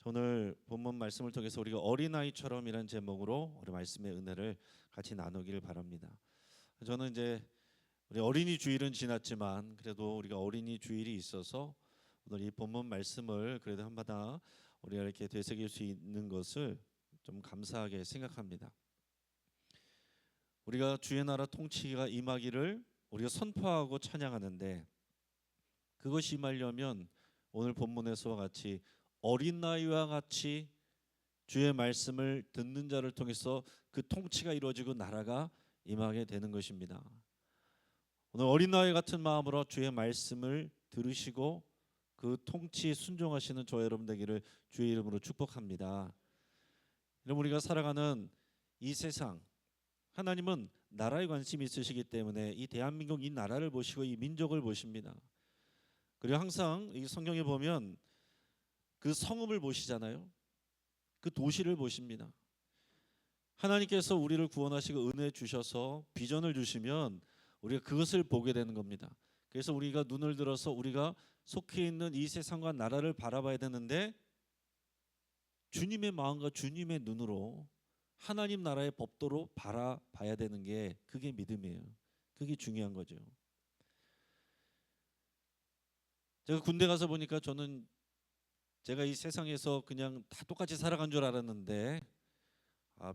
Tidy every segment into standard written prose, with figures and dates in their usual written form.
오늘 본문 말씀을 통해서 우리가 어린아이처럼이라는 제목으로 우리 말씀의 은혜를 같이 나누기를 바랍니다. 저는 이제 우리 어린이 주일은 지났지만 그래도 우리가 어린이 주일이 있어서 오늘 이 본문 말씀을 그래도 한마다 우리가 이렇게 되새길 수 있는 것을 좀 감사하게 생각합니다. 우리가 주의 나라 통치가 임하기를 우리가 선포하고 찬양하는데, 그것이 임하려면 오늘 본문에서와 같이 어린 나이와 같이 주의 말씀을 듣는 자를 통해서 그 통치가 이루어지고 나라가 임하게 되는 것입니다. 오늘 어린 나이 같은 마음으로 주의 말씀을 들으시고 그 통치에 순종하시는 저 여러분 되기를 주의 이름으로 축복합니다. 여러분, 우리가 살아가는 이 세상, 하나님은 나라에 관심이 있으시기 때문에 이 대한민국, 이 나라를 보시고 이 민족을 보십니다. 그리고 항상 이 성경에 보면 그 성읍을 보시잖아요. 그 도시를 보십니다. 하나님께서 우리를 구원하시고 은혜 주셔서 비전을 주시면 우리가 그것을 보게 되는 겁니다. 그래서 우리가 눈을 들어서 우리가 속해 있는 이 세상과 나라를 바라봐야 되는데, 주님의 마음과 주님의 눈으로 하나님 나라의 법도로 바라봐야 되는 게, 그게 믿음이에요. 그게 중요한 거죠. 제가 군대 가서 보니까 제가 이 세상에서 그냥 다 똑같이 살아간 줄 알았는데,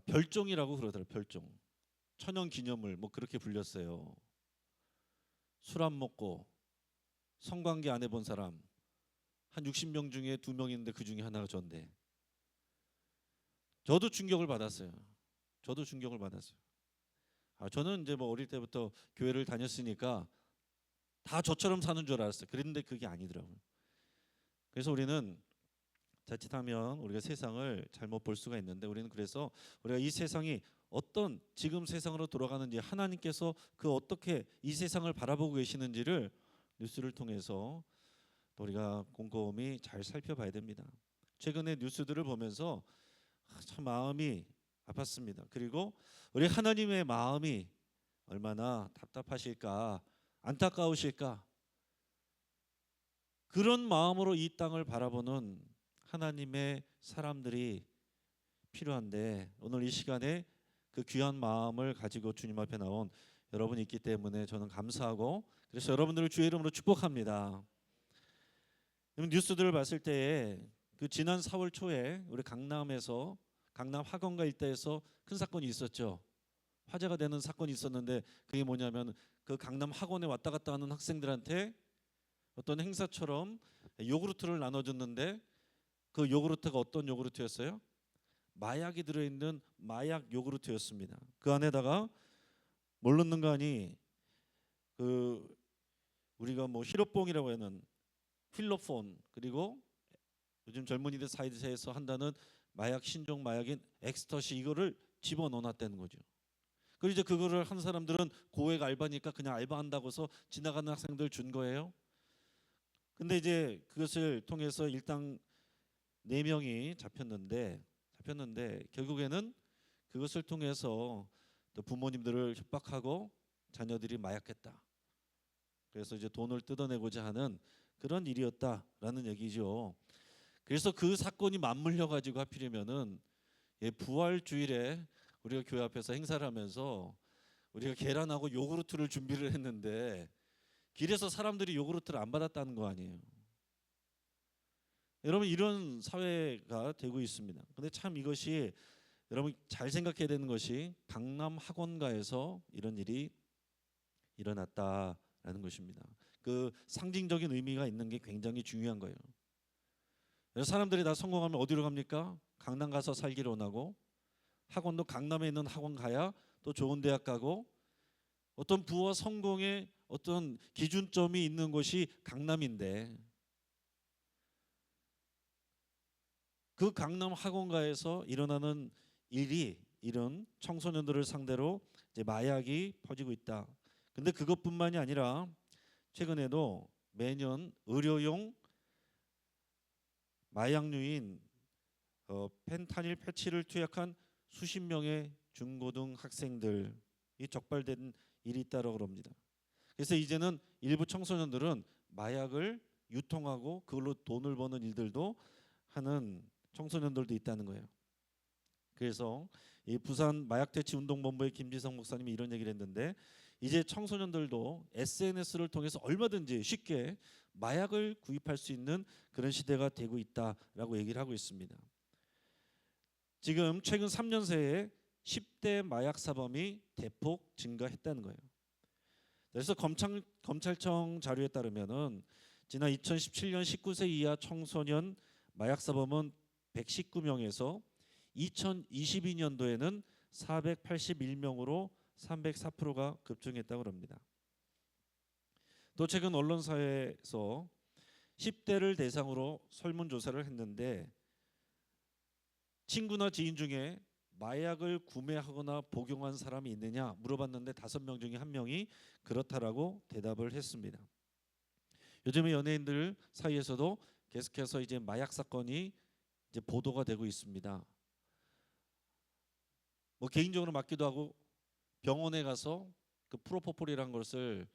별종이라고 그러더라고요. 별종. 천연기념물 뭐 그렇게 불렸어요. 술 안 먹고 성관계 안 해본 사람 한 60명 중에 2명 있는데 그 중에 하나가 전데, 저도 충격을 받았어요. 저는 이제 뭐 어릴 때부터 교회를 다녔으니까 다 저처럼 사는 줄 알았어요. 그런데 그게 아니더라고요. 그래서 우리는 자칫하면 우리가 세상을 잘못 볼 수가 있는데, 우리는 그래서 우리가 이 세상이 어떤 지금 세상으로 돌아가는지, 하나님께서 그 어떻게 이 세상을 바라보고 계시는지를 뉴스를 통해서 또 우리가 곰곰이 잘 살펴봐야 됩니다. 최근에 뉴스들을 보면서 참 마음이 아팠습니다. 그리고 우리 하나님의 마음이 얼마나 답답하실까, 안타까우실까, 그런 마음으로 이 땅을 바라보는 하나님의 사람들이 필요한데, 오늘 이 시간에 그 귀한 마음을 가지고 주님 앞에 나온 여러분이 있기 때문에 저는 감사하고, 그래서 여러분들을 주의 이름으로 축복합니다. 뉴스들을 봤을 때에 그 지난 4월 초에 우리 강남 학원가 일대에서 큰 사건이 있었죠. 화제가 되는 사건이 있었는데, 그게 뭐냐면 그 강남 학원에 왔다 갔다 하는 학생들한테 어떤 행사처럼 요구르트를 나눠줬는데, 그 요구르트가 어떤 요구르트였어요? 마약이 들어있는 마약 요구르트였습니다. 그 안에다가 뭘 넣는 거 아니? 그 우리가 뭐 히로뽕이라고 하는 필로폰, 그리고 요즘 젊은이들 사이에서 한다는 마약, 신종 마약인 엑스터시, 이거를 집어넣어놨다는 거죠. 그리고 이제 그거를 한 사람들은 고액 알바니까 그냥 알바한다고서 지나가는 학생들 준 거예요. 근데 이제 그것을 통해서 일단 4명이 잡혔는데 결국에는 그것을 통해서 또 부모님들을 협박하고 자녀들이 마약했다, 그래서 이제 돈을 뜯어내고자 하는 그런 일이었다라는 얘기죠. 그래서 그 사건이 맞물려 가지고 하필이면은 부활 주일에 우리가 교회 앞에서 행사를 하면서 우리가 계란하고 요구르트를 준비를 했는데, 길에서 사람들이 요구르트를 안 받았다는 거 아니에요. 여러분, 이런 사회가 되고 있습니다. 근데 참 이것이, 여러분 잘 생각해야 되는 것이, 강남 학원가에서 이런 일이 일어났다라는 것입니다. 그 상징적인 의미가 있는 게 굉장히 중요한 거예요. 사람들이 다 성공하면 어디로 갑니까? 강남 가서 살기를 원하고, 학원도 강남에 있는 학원 가야 또 좋은 대학 가고, 어떤 부와 성공의 어떤 기준점이 있는 곳이 강남인데, 그 강남 학원가에서 일어나는 일이, 이런 청소년들을 상대로 이제 마약이 퍼지고 있다. 근데 그것뿐만이 아니라 최근에도 매년 의료용 마약류인 펜타닐 패치를 투약한 수십 명의 중고등 학생들이 적발된 일이 있다고 합니다. 그래서 이제는 일부 청소년들은 마약을 유통하고 그걸로 돈을 버는 일들도 하는 청소년들도 있다는 거예요. 그래서 이 부산 마약퇴치운동본부의 김지성 목사님이 이런 얘기를 했는데, 이제 청소년들도 SNS를 통해서 얼마든지 쉽게 마약을 구입할 수 있는 그런 시대가 되고 있다라고 얘기를 하고 있습니다. 지금 최근 3년 새에 10대 마약 사범이 대폭 증가했다는 거예요. 그래서 검찰청 자료에 따르면은 지난 2017년 19세 이하 청소년 마약 사범은 119명에서 2022년도에는 481명으로 304%가 급증했다고 합니다. 또 최근 언론사에서 10대를 대상으로 설문조사를 했는데, 친구나 지인 중에 마약을 구매하거나 복용한 사람이 있느냐 물어봤는데 5명 중에 1명이 그렇다라고 대답을 했습니다. 요즘에 연예인들 사이에서도 계속해서 이제 마약 사건이 이제 보도가 되고 있습니다. 뭐 개인적으로 맞기도 하고, 병원에 가서 그 프로포폴이라는 것을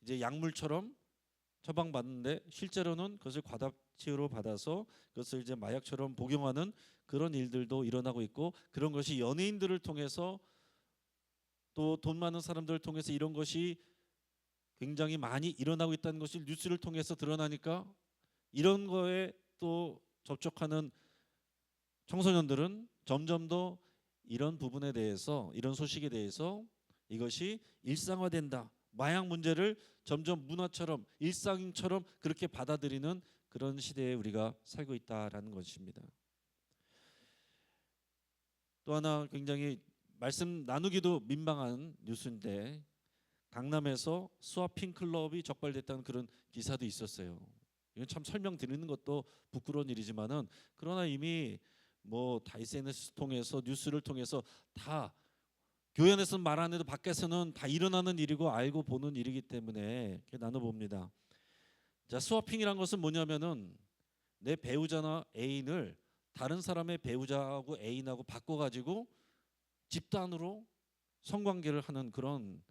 이제 약물처럼 처방받는데 실제로는 그것을 과다치로 받아서 그것을 이제 마약처럼 복용하는 그런 일들도 일어나고 있고, 그런 것이 연예인들을 통해서 또 돈 많은 사람들을 통해서 이런 것이 굉장히 많이 일어나고 있다는 것이 뉴스를 통해서 드러나니까, 이런 거에 또 접촉하는 청소년들은 점점 더 이런 부분에 대해서, 이런 소식에 대해서 이것이 일상화된다, 마약 문제를 점점 문화처럼 일상처럼 그렇게 받아들이는 그런 시대에 우리가 살고 있다라는 것입니다. 또 하나 굉장히 말씀 나누기도 민망한 뉴스인데, 강남에서 스와핑 클럽이 적발됐다는 그런 기사도 있었어요. 이건 참 설명드리는 것도 부끄러운 일이지만은, 그러나 이미 뭐 다 SNS 통해서 뉴스를 통해서 다, 교회 안에서는 말 안 해도 밖에서는 다 일어나는 일이고 알고 보는 일이기 때문에 나눠봅니다. 자, 스와핑이란 것은 뭐냐면은 내 배우자나 애인을 다른 사람의 배우자하고 애인하고 바꿔가지고 집단으로 성관계를 하는 그런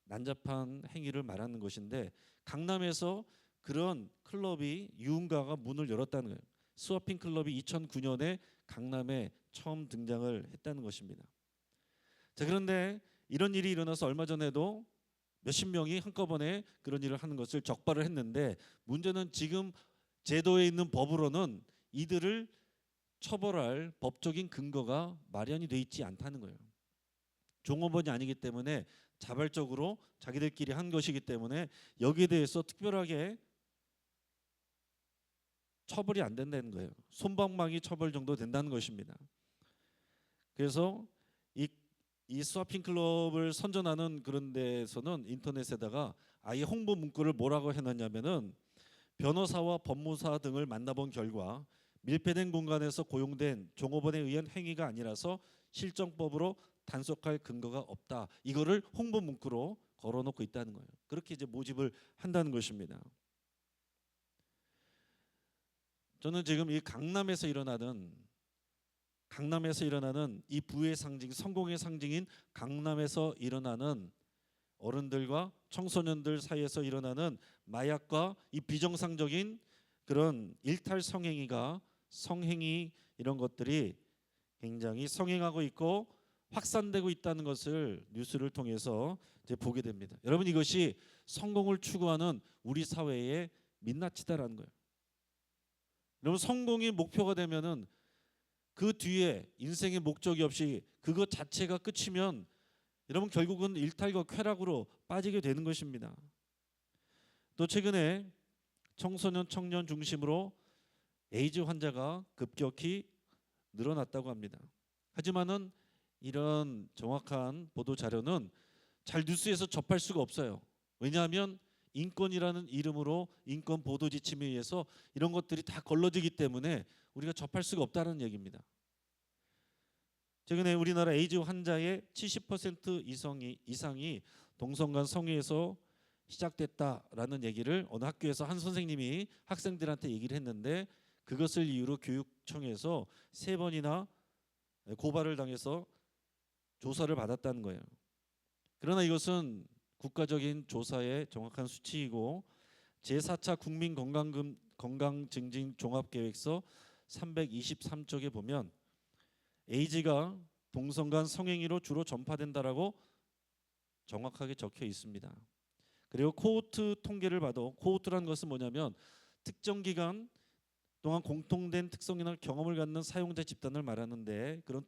난잡한 행위를 말하는 것인데, 강남에서 그런 클럽이 유흥가가 문을 열었다는 거예요. 스와핑 클럽이 2009년에 강남에 처음 등장을 했다는 것입니다. 자, 그런데 이런 일이 일어나서 얼마 전에도 몇십 명이 한꺼번에 그런 일을 하는 것을 적발을 했는데, 문제는 지금 제도에 있는 법으로는 이들을 처벌할 법적인 근거가 마련이 돼 있지 않다는 거예요. 종업원이 아니기 때문에 자발적으로 자기들끼리 한 것이기 때문에 여기에 대해서 특별하게 처벌이 안 된다는 거예요. 솜방망이 처벌 정도 된다는 것입니다. 그래서 이 스와핑 클럽을 선전하는 그런 데서는 인터넷에다가 아예 홍보 문구를 뭐라고 해놨냐면은, 변호사와 법무사 등을 만나본 결과 밀폐된 공간에서 고용된 종업원에 의한 행위가 아니라서 실정법으로 단속할 근거가 없다. 이거를 홍보 문구로 걸어놓고 있다는 거예요. 그렇게 이제 모집을 한다는 것입니다. 저는 지금 이 강남에서 일어나는 이 부의 상징, 성공의 상징인 강남에서 일어나는 어른들과 청소년들 사이에서 일어나는 마약과 이 비정상적인 그런 일탈 성행위 이런 것들이 굉장히 성행하고 있고 확산되고 있다는 것을 뉴스를 통해서 이제 보게 됩니다. 여러분, 이것이 성공을 추구하는 우리 사회의 민낯이다라는 거예요. 여러분, 성공이 목표가 되면은 그 뒤에 인생의 목적이 없이 그것 자체가 끝이면 여러분 결국은 일탈과 쾌락으로 빠지게 되는 것입니다. 또 최근에 청소년 청년 중심으로 에이즈 환자가 급격히 늘어났다고 합니다. 하지만은 이런 정확한 보도 자료는 잘 뉴스에서 접할 수가 없어요. 왜냐하면 인권이라는 이름으로 인권 보도 지침에 의해서 이런 것들이 다 걸러지기 때문에 우리가 접할 수가 없다는 얘기입니다. 최근에 우리나라 에이즈 환자의 70% 이상이 동성간 성애에서 시작됐다라는 얘기를 어느 학교에서 한 선생님이 학생들한테 얘기를 했는데, 그것을 이유로 교육청에서 3번이나 고발을 당해서 조사를 받았다는 거예요. 그러나 이것은 국가적인 조사의 정확한 수치이고 제4차 국민건강증진 종합계획서 323쪽에 보면 에이즈가 동성 간 성행위로 주로 전파된다라고 정확하게 적혀 있습니다. 그리고 코호트 통계를 봐도 코호트라는 것은 뭐냐면 특정 기간 동안 공통된 특성이나 경험을 갖는 사용자 집단을 말하는데 그런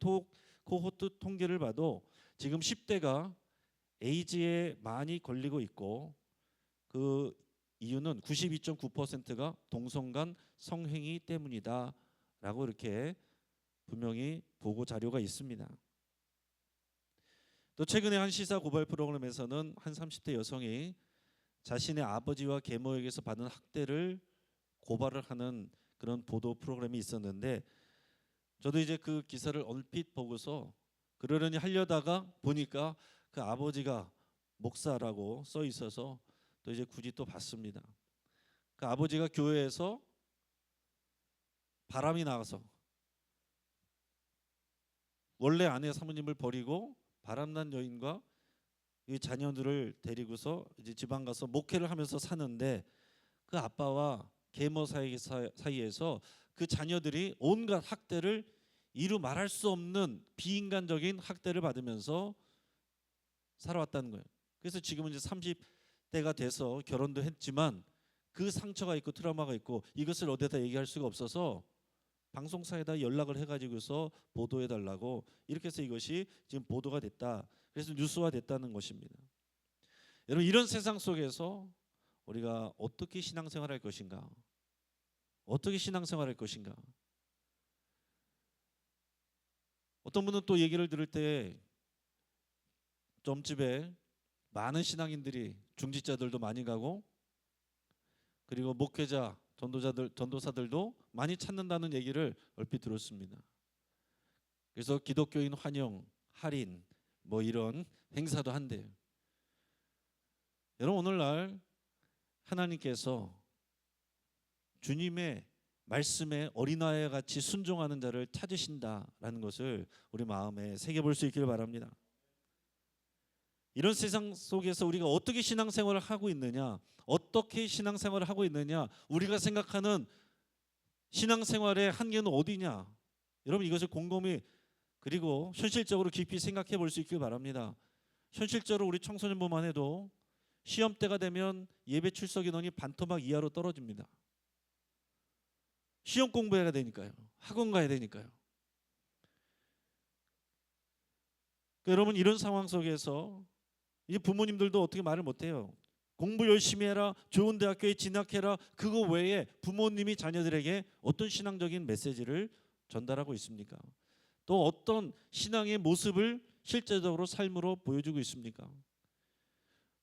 코호트 통계를 봐도 지금 10대가 에이즈에 많이 걸리고 있고 그 이유는 92.9%가 동성 간 성행위 때문이다라고 이렇게 분명히 보고 자료가 있습니다. 또 최근에 한 시사 고발 프로그램에서는 한 30대 여성이 자신의 아버지와 계모에게서 받은 학대를 고발을 하는 그런 보도 프로그램이 있었는데 저도 이제 그 기사를 얼핏 보고서 그러려니 하려다가 보니까 그 아버지가 목사라고 써 있어서 또 이제 굳이 또 봤습니다. 그 아버지가 교회에서 바람이 나가서 원래 아내 사모님을 버리고 바람난 여인과 이 자녀들을 데리고서 이제 지방 가서 목회를 하면서 사는데 그 아빠와 계모 사이에서 그 자녀들이 온갖 학대를 이루 말할 수 없는 비인간적인 학대를 받으면서 살아왔다는 거예요. 그래서 지금은 이제 30대가 돼서 결혼도 했지만 그 상처가 있고 트라우마가 있고 이것을 어디다 얘기할 수가 없어서 방송사에다 연락을 해가지고서 보도해달라고 이렇게 해서 이것이 지금 보도가 됐다. 그래서 뉴스화 됐다는 것입니다. 여러분 이런 세상 속에서 우리가 어떻게 신앙생활할 것인가? 어떻게 신앙생활할 것인가? 어떤 분은 또 얘기를 들을 때 점집에 많은 신앙인들이 중직자들도 많이 가고 그리고 목회자 전도사들도 많이 찾는다는 얘기를 얼핏 들었습니다. 그래서 기독교인 환영, 할인 뭐 이런 행사도 한대요. 여러분 오늘날 하나님께서 주님의 말씀에 어린아이와 같이 순종하는 자를 찾으신다라는 것을 우리 마음에 새겨볼 수 있기를 바랍니다. 이런 세상 속에서 우리가 어떻게 신앙생활을 하고 있느냐, 어떻게 신앙생활을 하고 있느냐, 우리가 생각하는 신앙생활의 한계는 어디냐, 여러분 이것을 곰곰이 그리고 현실적으로 깊이 생각해 볼 수 있길 바랍니다. 현실적으로 우리 청소년부만 해도 시험 때가 되면 예배 출석 인원이 반토막 이하로 떨어집니다. 시험 공부해야 되니까요. 학원 가야 되니까요. 여러분 이런 상황 속에서 이제 부모님들도 어떻게 말을 못해요. 공부 열심히 해라, 좋은 대학교에 진학해라. 그거 외에 부모님이 자녀들에게 어떤 신앙적인 메시지를 전달하고 있습니까? 또 어떤 신앙의 모습을 실제적으로 삶으로 보여주고 있습니까?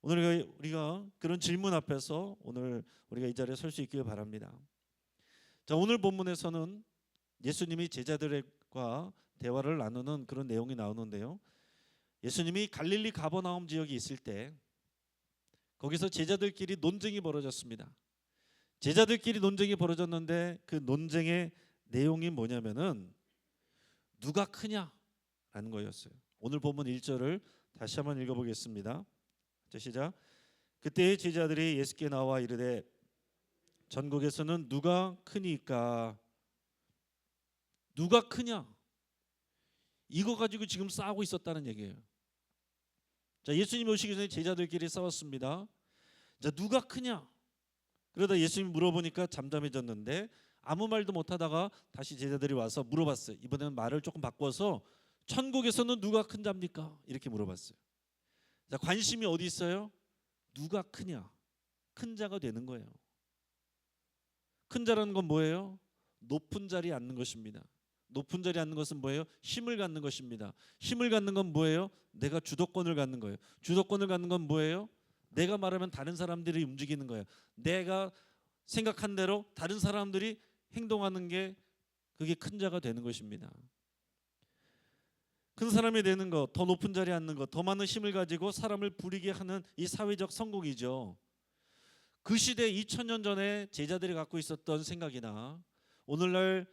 오늘 우리가 그런 질문 앞에서 오늘 우리가 이 자리에 설 수 있길 바랍니다. 자, 오늘 본문에서는 예수님이 제자들과 대화를 나누는 그런 내용이 나오는데요. 예수님이 갈릴리 가버나움 지역에 있을 때 거기서 제자들끼리 논쟁이 벌어졌습니다. 제자들끼리 논쟁이 벌어졌는데 그 논쟁의 내용이 뭐냐면은 누가 크냐라는 거였어요. 오늘 본문 1절을 다시 한번 읽어보겠습니다. 자, 시작. 그때 제자들이 예수께 나와 이르되 전국에서는 누가 크니까? 누가 크냐? 이거 가지고 지금 싸우고 있었다는 얘기예요. 자, 예수님 오시기 전에 제자들끼리 싸웠습니다. 자, 누가 크냐? 그러다 예수님이 물어보니까 잠잠해졌는데 아무 말도 못하다가 다시 제자들이 와서 물어봤어요. 이번에는 말을 조금 바꿔서 천국에서는 누가 큰 자입니까? 이렇게 물어봤어요. 자, 관심이 어디 있어요? 누가 크냐? 큰 자가 되는 거예요. 큰 자라는 건 뭐예요? 높은 자리에 앉는 것입니다. 높은 자리에 앉는 것은 뭐예요? 힘을 갖는 것입니다. 힘을 갖는 건 뭐예요? 내가 주도권을 갖는 거예요. 주도권을 갖는 건 뭐예요? 내가 말하면 다른 사람들이 움직이는 거예요. 내가 생각한 대로 다른 사람들이 행동하는 게 그게 큰 자가 되는 것입니다. 큰 사람이 되는 것, 더 높은 자리에 앉는 것, 더 많은 힘을 가지고 사람을 부리게 하는 이 사회적 성공이죠. 그 시대 2000년 전에 제자들이 갖고 있었던 생각이나 오늘날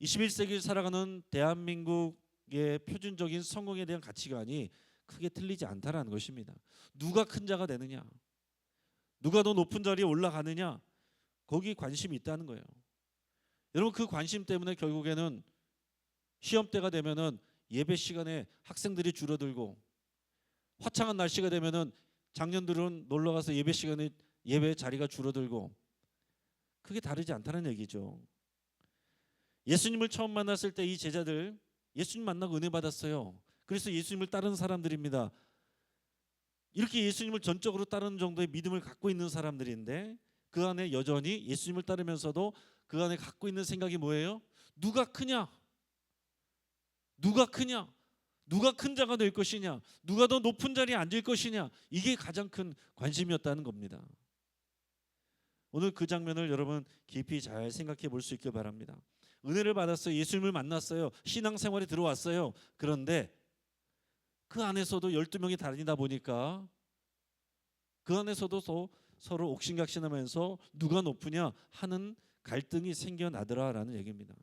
21세기를 살아가는 대한민국의 표준적인 성공에 대한 가치관이 크게 틀리지 않다라는 것입니다. 누가 큰 자가 되느냐, 누가 더 높은 자리에 올라가느냐, 거기에 관심이 있다는 거예요. 여러분 그 관심 때문에 결국에는 시험 때가 되면은 예배 시간에 학생들이 줄어들고, 화창한 날씨가 되면은 장년들은 놀러 가서 예배 시간에 예배 자리가 줄어들고, 그게 다르지 않다는 얘기죠. 예수님을 처음 만났을 때 이 제자들 예수님 만나고 은혜 받았어요. 그래서 예수님을 따르는 사람들입니다. 이렇게 예수님을 전적으로 따르는 정도의 믿음을 갖고 있는 사람들인데, 그 안에 여전히 예수님을 따르면서도 그 안에 갖고 있는 생각이 뭐예요? 누가 크냐? 누가 크냐? 누가 큰 자가 될 것이냐? 누가 더 높은 자리에 앉을 것이냐? 이게 가장 큰 관심이었다는 겁니다. 오늘 그 장면을 여러분 깊이 잘 생각해 볼 수 있길 바랍니다. 은혜를 받았어요. 예수님을 만났어요. 신앙생활에 들어왔어요. 그런데 그 안에서도 12명이 다니다 보니까 그 안에서도 서로 옥신각신하면서 누가 높으냐 하는 갈등이 생겨나더라라는 얘기입니다.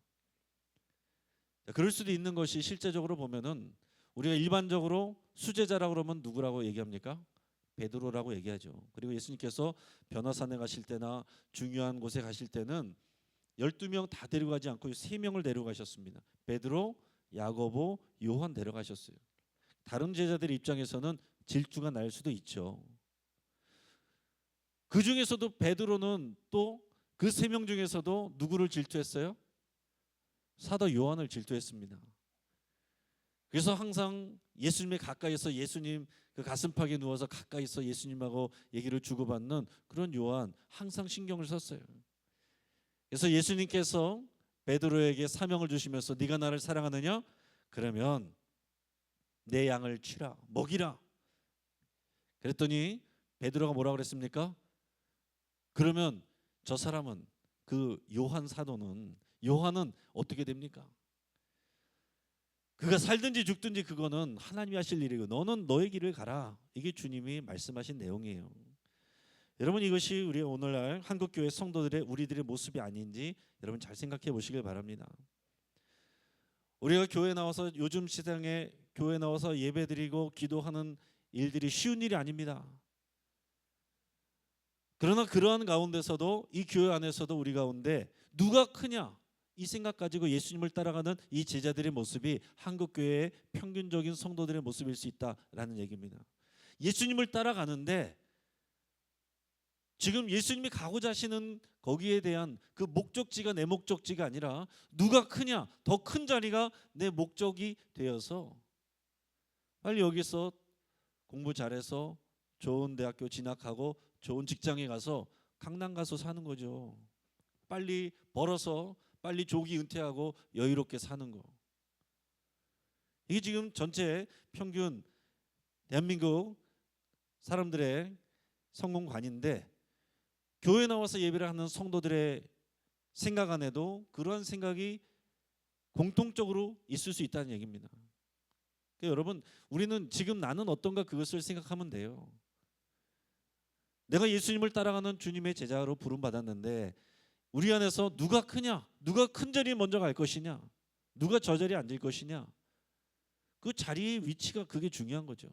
그럴 수도 있는 것이, 실제적으로 보면은 우리가 일반적으로 수제자라고 그러면 누구라고 얘기합니까? 베드로라고 얘기하죠. 그리고 예수님께서 변화산에 가실 때나 중요한 곳에 가실 때는 12명 다 데려가지 않고 3명을 데려가셨습니다. 베드로, 야고보, 요한 데려가셨어요. 다른 제자들의 입장에서는 질투가 날 수도 있죠. 그 중에서도 베드로는 또 그 3명 중에서도 누구를 질투했어요? 사도 요한을 질투했습니다. 그래서 항상 예수님의 가까이서, 예수님 그 가슴팍에 누워서 가까이서 예수님하고 얘기를 주고받는 그런 요한, 항상 신경을 썼어요. 그래서 예수님께서 베드로에게 사명을 주시면서 네가 나를 사랑하느냐? 그러면 내 양을 치라, 먹이라. 그랬더니 베드로가 뭐라고 그랬습니까? 그러면 저 사람은, 그 요한 사도는, 요한은 어떻게 됩니까? 그가 살든지 죽든지 그거는 하나님이 하실 일이고 너는 너의 길을 가라. 이게 주님이 말씀하신 내용이에요. 여러분, 이것이 우리 오늘날 한국교회 성도들의, 우리들의 모습이 아닌지 여러분 잘 생각해 보시길 바랍니다. 우리가 교회 나와서, 요즘 시장에 교회 나와서 예배드리고 기도하는 일들이 쉬운 일이 아닙니다. 그러나 그러한 가운데서도, 이 교회 안에서도 우리 가운데 누가 크냐 이 생각 가지고 예수님을 따라가는 이 제자들의 모습이 한국교회의 평균적인 성도들의 모습일 수 있다라는 얘기입니다. 예수님을 따라가는데 지금 예수님이 가고자 하시는 거기에 대한 그 목적지가 내 목적지가 아니라, 누가 크냐, 더 큰 자리가 내 목적이 되어서 빨리 여기서 공부 잘해서 좋은 대학교 진학하고 좋은 직장에 가서 강남 가서 사는 거죠. 빨리 벌어서 빨리 조기 은퇴하고 여유롭게 사는 거. 이게 지금 전체 평균 대한민국 사람들의 성공관인데, 교회 나와서 예배를 하는 성도들의 생각 안에도 그러한 생각이 공통적으로 있을 수 있다는 얘기입니다. 그러니까 여러분, 우리는 지금 나는 어떤가 그것을 생각하면 돼요. 내가 예수님을 따라가는 주님의 제자로 부름받았는데 우리 안에서 누가 크냐, 누가 큰 자리에 먼저 갈 것이냐, 누가 저 자리에 앉을 것이냐, 그 자리의 위치가, 그게 중요한 거죠.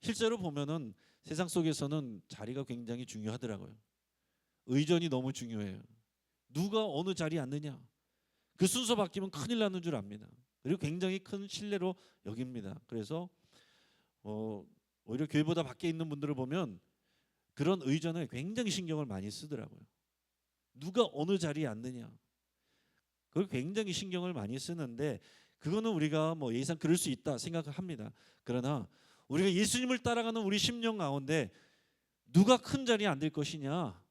실제로 보면은 세상 속에서는 자리가 굉장히 중요하더라고요. 의전이 너무 중요해요. 누가 어느 자리에 앉느냐, 그 순서 바뀌면 큰일 나는 줄 압니다. 그리고 굉장히 큰 신뢰로 여깁니다. 그래서 오히려 교회보다 밖에 있는 분들을 보면 그런 의전에 굉장히 신경을 많이 쓰더라고요. 누가 어느 자리에 앉느냐, 그걸 굉장히 신경을 많이 쓰는데, 그거는 우리가 뭐 예상 그럴 수 있다 생각을 합니다. 그러나 우리가 예수님을 따라가는 우리 심령 가운데 누가 큰 자리에 앉을 것이냐,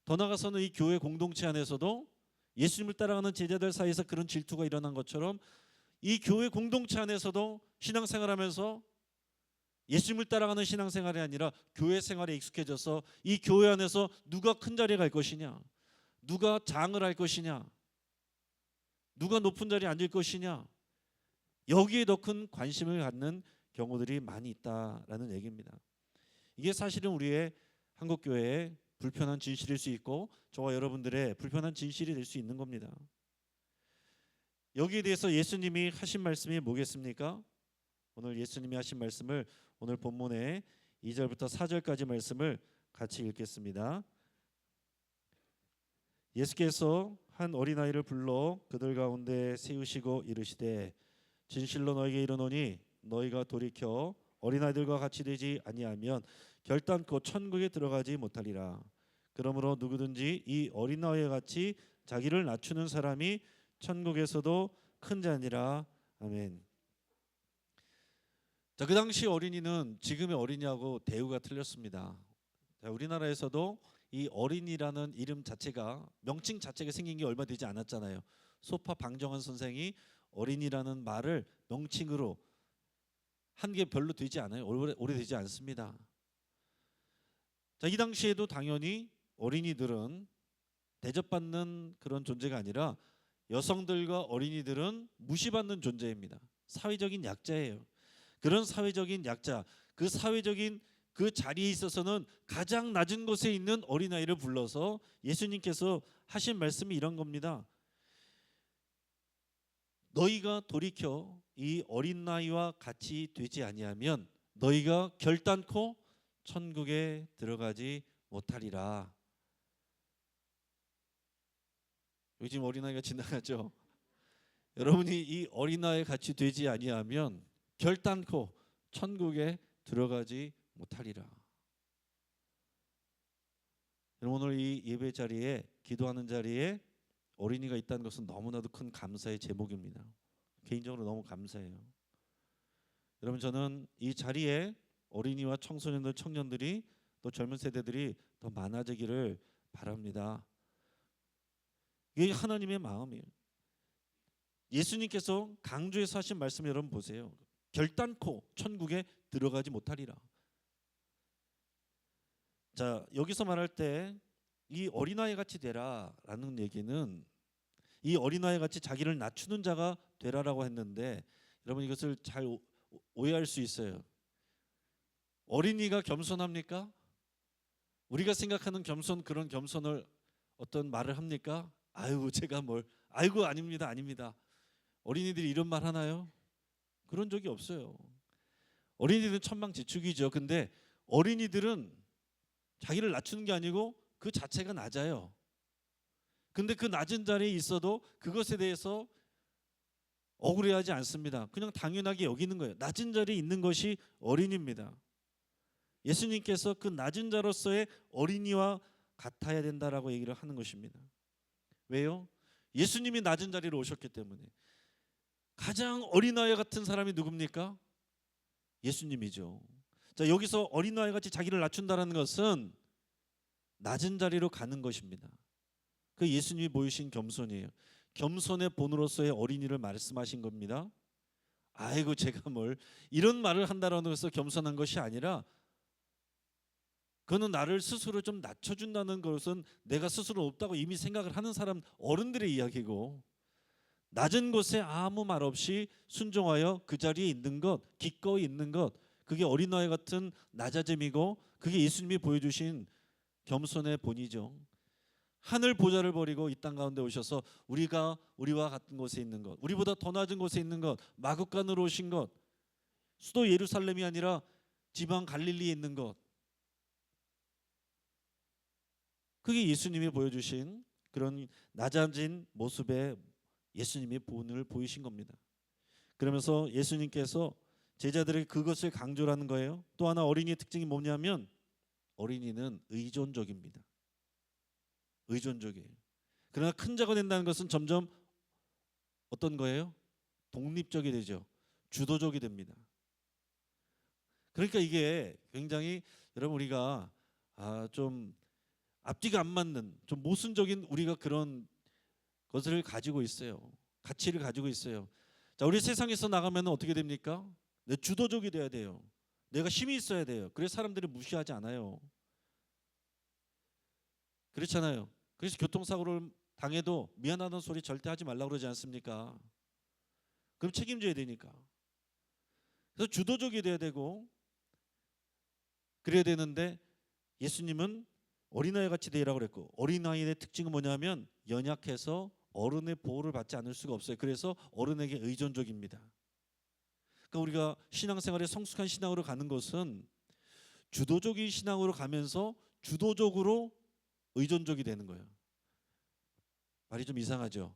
더 나아가서는 이 교회 공동체 안에서도 예수님을 따라가는 제자들 사이에서 그런 질투가 일어난 것처럼, 이 교회 공동체 안에서도 신앙생활하면서 예수님을 따라가는 신앙생활이 아니라 교회 생활에 익숙해져서 이 교회 안에서 누가 큰 자리에 갈 것이냐, 누가 장을 할 것이냐, 누가 높은 자리에 앉을 것이냐, 여기에 더 큰 관심을 갖는 경우들이 많이 있다라는 얘기입니다. 이게 사실은 우리의 한국교회의 불편한 진실일 수 있고, 저와 여러분들의 불편한 진실이 될 수 있는 겁니다. 여기에 대해서 예수님이 하신 말씀이 뭐겠습니까? 오늘 예수님이 하신 말씀을 오늘 본문의 2절부터 4절까지 말씀을 같이 읽겠습니다. 예수께서 한 어린아이를 불러 그들 가운데 세우시고 이르시되 진실로 너에게 이르노니 너희가 돌이켜 어린아이들과 같이 되지 아니하면 결단코 천국에 들어가지 못하리라. 그러므로 누구든지 이 어린아이와 같이 자기를 낮추는 사람이 천국에서도 큰 자니라. 아멘. 자, 그 당시 어린이는 지금의 어린이하고 대우가 틀렸습니다. 자, 우리나라에서도 이 어린이라는 이름 자체가 명칭 자체가 생긴 게 얼마 되지 않았잖아요. 소파 방정환 선생이 어린이라는 말을 명칭으로 한 게 별로 되지 않아요. 오래되지 않습니다. 자, 이 당시에도 당연히 어린이들은 대접받는 그런 존재가 아니라 여성들과 어린이들은 무시받는 존재입니다. 사회적인 약자예요. 그런 사회적인 약자, 그 사회적인 그 자리에 있어서는 가장 낮은 곳에 있는 어린아이를 불러서 예수님께서 하신 말씀이 이런 겁니다. 너희가 돌이켜 이 어린아이와 같이 되지 아니하면 너희가 결단코 천국에 들어가지 못하리라. 요즘 어린아이가 지나가죠. 여러분이 이 어린아이 같이 되지 아니하면 결단코 천국에 들어가지 못하리라. 여러분, 오늘 이 예배 자리에 기도하는 자리에 어린이가 있다는 것은 너무나도 큰 감사의 제목입니다. 개인적으로 너무 감사해요. 여러분, 저는 이 자리에 어린이와 청소년들, 청년들이 또 젊은 세대들이 더 많아지기를 바랍니다. 이게 하나님의 마음이에요. 예수님께서 강조해서 하신 말씀 여러분 보세요. 결단코 천국에 들어가지 못하리라. 자, 여기서 말할 때 이 어린아이 같이 되라라는 얘기는 이 어린아이 같이 자기를 낮추는 자가 되라라고 했는데, 여러분 이것을 잘 오해할 수 있어요. 어린이가 겸손합니까? 우리가 생각하는 겸손, 그런 겸손을 어떤 말을 합니까? 아이고 제가 뭘, 아이고 아닙니다, 아닙니다. 어린이들이 이런 말 하나요? 그런 적이 없어요. 어린이들은 천방지축이죠. 근데 어린이들은 자기를 낮추는 게 아니고 그 자체가 낮아요. 근데 그 낮은 자리에 있어도 그것에 대해서 억울해하지 않습니다. 그냥 당연하게 여기는 거예요. 낮은 자리에 있는 것이 어린이입니다. 예수님께서 그 낮은 자로서의 어린이와 같아야 된다라고 얘기를 하는 것입니다. 왜요? 예수님이 낮은 자리로 오셨기 때문에. 가장 어린아이 같은 사람이 누굽니까? 예수님이죠. 자, 여기서 어린아이 같이 자기를 낮춘다는 것은 낮은 자리로 가는 것입니다. 그 예수님이 보이신 겸손이에요. 겸손의 본으로서의 어린이를 말씀하신 겁니다. 아이고 제가 뭘, 이런 말을 한다라는 것은 겸손한 것이 아니라, 그거는 나를 스스로 좀 낮춰준다는 것은 내가 스스로 없다고 이미 생각을 하는 사람, 어른들의 이야기고, 낮은 곳에 아무 말 없이 순종하여 그 자리에 있는 것, 기꺼이 있는 것, 그게 어린아이 같은 낮아짐이고, 그게 예수님이 보여주신 겸손의 본이죠. 하늘 보좌를 버리고 이 땅 가운데 오셔서 우리와 같은 곳에 있는 것, 우리보다 더 낮은 곳에 있는 것, 마국간으로 오신 것, 수도 예루살렘이 아니라 지방 갈릴리에 있는 것, 그게 예수님이 보여주신 그런 낮아진 모습의 예수님의 본을 보이신 겁니다. 그러면서 예수님께서 제자들에게 그것을 강조하는 거예요. 또 하나 어린이의 특징이 뭐냐면, 어린이는 의존적입니다. 의존적이에요. 그러나 큰 자가 된다는 것은 점점 어떤 거예요? 독립적이 되죠. 주도적이 됩니다. 그러니까 이게 굉장히 여러분 우리가 좀 앞뒤가 안 맞는, 좀 모순적인 우리가 그런 것을 가지고 있어요. 가치를 가지고 있어요. 자, 우리 세상에서 나가면 어떻게 됩니까? 내 주도적이 돼야 돼요. 내가 힘이 있어야 돼요. 그래서 사람들이 무시하지 않아요. 그렇잖아요. 그래서 교통사고를 당해도 미안하다는 소리 절대 하지 말라고 그러지 않습니까? 그럼 책임져야 되니까. 그래서 주도적이 돼야 되고 그래야 되는데, 예수님은 어린아이 같이 되라고 그랬고, 어린아이의 특징은 뭐냐면 연약해서 어른의 보호를 받지 않을 수가 없어요. 그래서 어른에게 의존적입니다. 그러니까 우리가 신앙생활에 성숙한 신앙으로 가는 것은 주도적인 신앙으로 가면서 주도적으로 의존적이 되는 거예요. 말이 좀 이상하죠.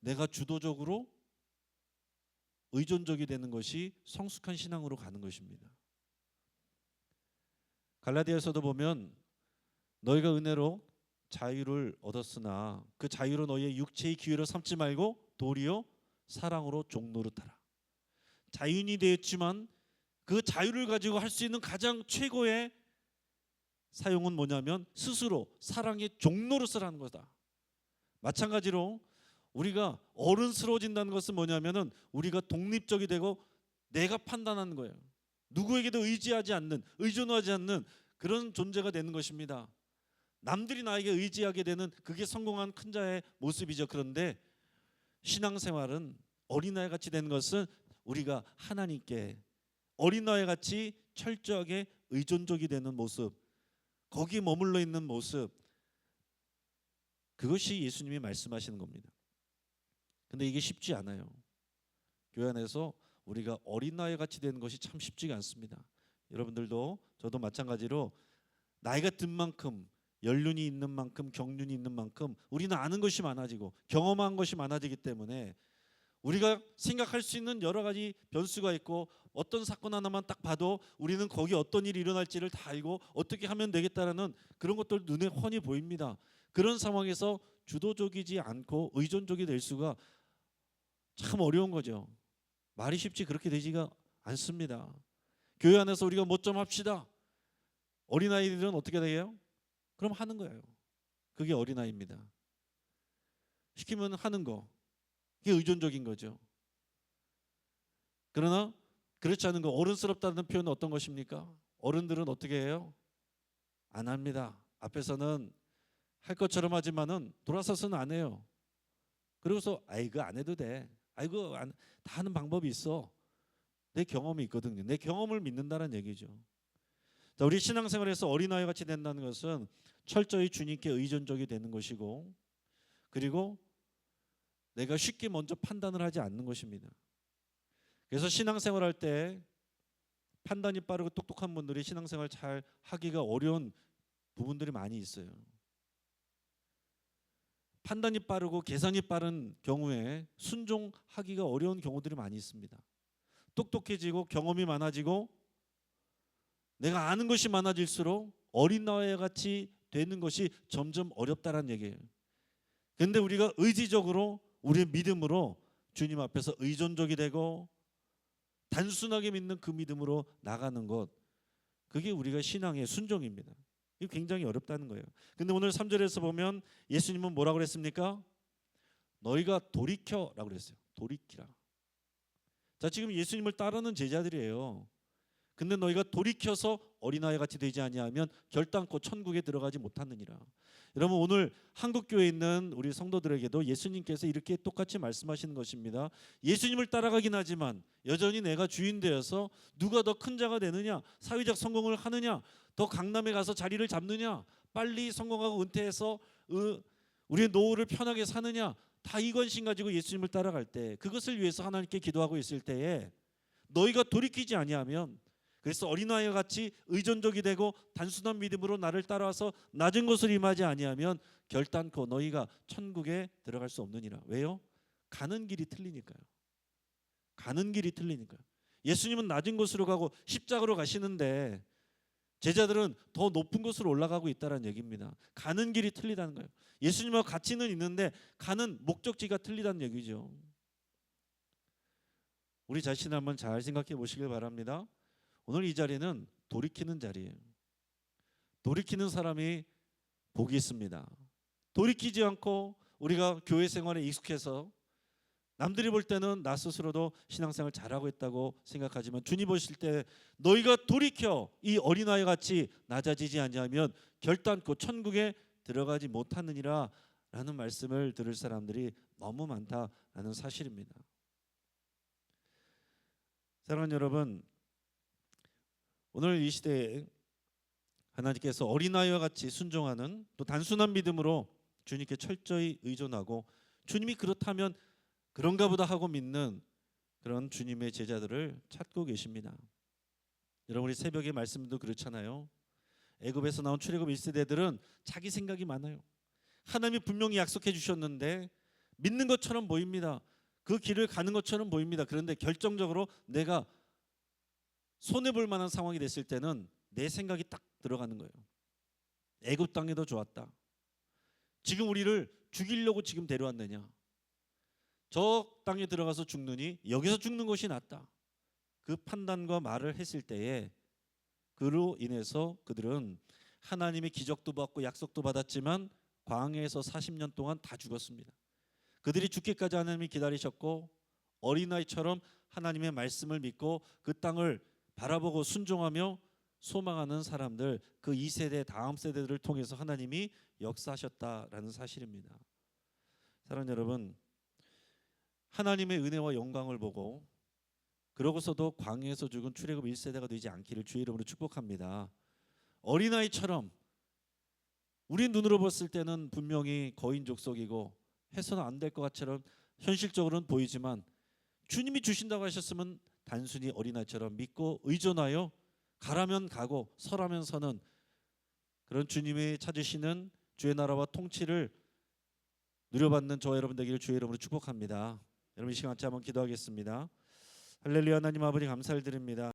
내가 주도적으로 의존적이 되는 것이 성숙한 신앙으로 가는 것입니다. 갈라디아서도 보면 너희가 은혜로 자유를 얻었으나 그 자유로 너희의 육체의 기회로 삼지 말고 도리어 사랑으로 종노릇하라. 자유인이 되었지만 그 자유를 가지고 할 수 있는 가장 최고의 사용은 뭐냐면 스스로 사랑의 종노릇을 하는 거다. 마찬가지로 우리가 어른스러워진다는 것은 뭐냐면은 우리가 독립적이 되고 내가 판단하는 거예요. 누구에게도 의지하지 않는, 의존하지 않는 그런 존재가 되는 것입니다. 남들이 나에게 의지하게 되는 그게 성공한 큰 자의 모습이죠. 그런데 신앙생활은 어린아이 같이 되는 것은 우리가 하나님께 어린아이 같이 철저하게 의존적이 되는 모습, 거기에 머물러 있는 모습, 그것이 예수님이 말씀하시는 겁니다. 근데 이게 쉽지 않아요. 교회 안에서 우리가 어린아이 같이 되는 것이 참 쉽지가 않습니다. 여러분들도 저도 마찬가지로 나이가 든 만큼, 연륜이 있는 만큼, 경륜이 있는 만큼 우리는 아는 것이 많아지고 경험한 것이 많아지기 때문에 우리가 생각할 수 있는 여러 가지 변수가 있고 어떤 사건 하나만 딱 봐도 우리는 거기 어떤 일이 일어날지를 다 알고 어떻게 하면 되겠다라는 그런 것들 눈에 훤히 보입니다. 그런 상황에서 주도적이지 않고 의존적이 될 수가 참 어려운 거죠. 말이 쉽지 그렇게 되지가 않습니다. 교회 안에서 우리가 뭐 좀 합시다. 어린아이들은 어떻게 돼요? 그럼 하는 거예요. 그게 어린아이입니다. 시키면 하는 거. 그게 의존적인 거죠. 그러나 그렇지 않은 거, 어른스럽다는 표현은 어떤 것입니까? 어른들은 어떻게 해요? 안 합니다. 앞에서는 할 것처럼 하지만은 돌아서서는 안 해요. 그러고서 아이고 안 해도 돼. 아이고 다 하는 방법이 있어. 내 경험이 있거든요. 내 경험을 믿는다는 얘기죠. 자, 우리 신앙생활에서 어린아이 같이 된다는 것은 철저히 주님께 의존적이 되는 것이고, 그리고 내가 쉽게 먼저 판단을 하지 않는 것입니다. 그래서 신앙생활할 때 판단이 빠르고 똑똑한 분들이 신앙생활 잘 하기가 어려운 부분들이 많이 있어요. 판단이 빠르고 계산이 빠른 경우에 순종하기가 어려운 경우들이 많이 있습니다. 똑똑해지고 경험이 많아지고 내가 아는 것이 많아질수록 어린아이 같이 되는 것이 점점 어렵다는 얘기예요. 그런데 우리가 의지적으로 우리의 믿음으로 주님 앞에서 의존적이 되고 단순하게 믿는 그 믿음으로 나가는 것, 그게 우리가 신앙의 순종입니다. 이게 굉장히 어렵다는 거예요. 근데 오늘 3절에서 보면 예수님은 뭐라고 그랬습니까? 너희가 돌이켜라고 그랬어요. 돌이키라. 자, 지금 예수님을 따르는 제자들이에요. 근데 너희가 돌이켜서 어린아이 같이 되지 아니하면 결단코 천국에 들어가지 못하느니라. 여러분, 오늘 한국 교회에 있는 우리 성도들에게도 예수님께서 이렇게 똑같이 말씀하시는 것입니다. 예수님을 따라가긴 하지만 여전히 내가 주인 되어서 누가 더 큰 자가 되느냐, 사회적 성공을 하느냐, 더 강남에 가서 자리를 잡느냐, 빨리 성공하고 은퇴해서 우리의 노후를 편하게 사느냐, 다 이 관심 가지고 예수님을 따라갈 때, 그것을 위해서 하나님께 기도하고 있을 때에 너희가 돌이키지 아니하면, 그래서 어린아이와 같이 의존적이 되고 단순한 믿음으로 나를 따라와서 낮은 곳을 임하지 아니하면 결단코 너희가 천국에 들어갈 수 없느니라. 왜요? 가는 길이 틀리니까요. 가는 길이 틀리니까요. 예수님은 낮은 곳으로 가고 십자가로 가시는데 제자들은 더 높은 곳으로 올라가고 있다는 얘기입니다. 가는 길이 틀리다는 거예요. 예수님하고 가치는 있는데 가는 목적지가 틀리다는 얘기죠. 우리 자신을 한번 잘 생각해 보시길 바랍니다. 오늘 이 자리는 돌이키는 자리예요. 돌이키는 사람이 복이 있습니다. 돌이키지 않고 우리가 교회 생활에 익숙해서 남들이 볼 때는 나 스스로도 신앙생활 잘하고 있다고 생각하지만 주님 보실 때 너희가 돌이켜 이 어린아이 같이 낮아지지 않으면 결단코 천국에 들어가지 못하느니라 라는 말씀을 들을 사람들이 너무 많다라는 사실입니다. 사랑하는 여러분, 오늘 이 시대에 하나님께서 어린아이와 같이 순종하는, 또 단순한 믿음으로 주님께 철저히 의존하고 주님이 그렇다면 그런가 보다 하고 믿는 그런 주님의 제자들을 찾고 계십니다. 여러분, 우리 새벽의 말씀도 그렇잖아요. 애굽에서 나온 출애굽 1세대들은 자기 생각이 많아요. 하나님이 분명히 약속해 주셨는데 믿는 것처럼 보입니다. 그 길을 가는 것처럼 보입니다. 그런데 결정적으로 내가 손해 볼 만한 상황이 됐을 때는 내 생각이 딱 들어가는 거예요. 애굽 땅이 더 좋았다. 지금 우리를 죽이려고 지금 데려왔느냐? 저 땅에 들어가서 죽느니 여기서 죽는 것이 낫다. 그 판단과 말을 했을 때에 그로 인해서 그들은 하나님의 기적도 받고 약속도 받았지만 광야에서 40년 동안 다 죽었습니다. 그들이 죽기까지 하나님이 기다리셨고 어린아이처럼 하나님의 말씀을 믿고 그 땅을 바라보고 순종하며 소망하는 사람들, 그 2세대 다음 세대들을 통해서 하나님이 역사하셨다라는 사실입니다. 사랑하는 여러분, 하나님의 은혜와 영광을 보고 그러고서도 광야에서 죽은 출애굽 1세대가 되지 않기를 주의 이름으로 축복합니다. 어린아이처럼 우리 눈으로 봤을 때는 분명히 거인 족속이고 해서는 안 될 것 같처럼 현실적으로는 보이지만 주님이 주신다고 하셨으면 단순히 어린아이처럼 믿고 의존하여 가라면 가고 서라면 서는 그런 주님이 찾으시는 주의 나라와 통치를 누려받는 저와 여러분 되기를 주의 이름으로 축복합니다. 여러분 이 시간 같이 한번 기도하겠습니다. 할렐루야. 하나님 아버지 감사를 드립니다.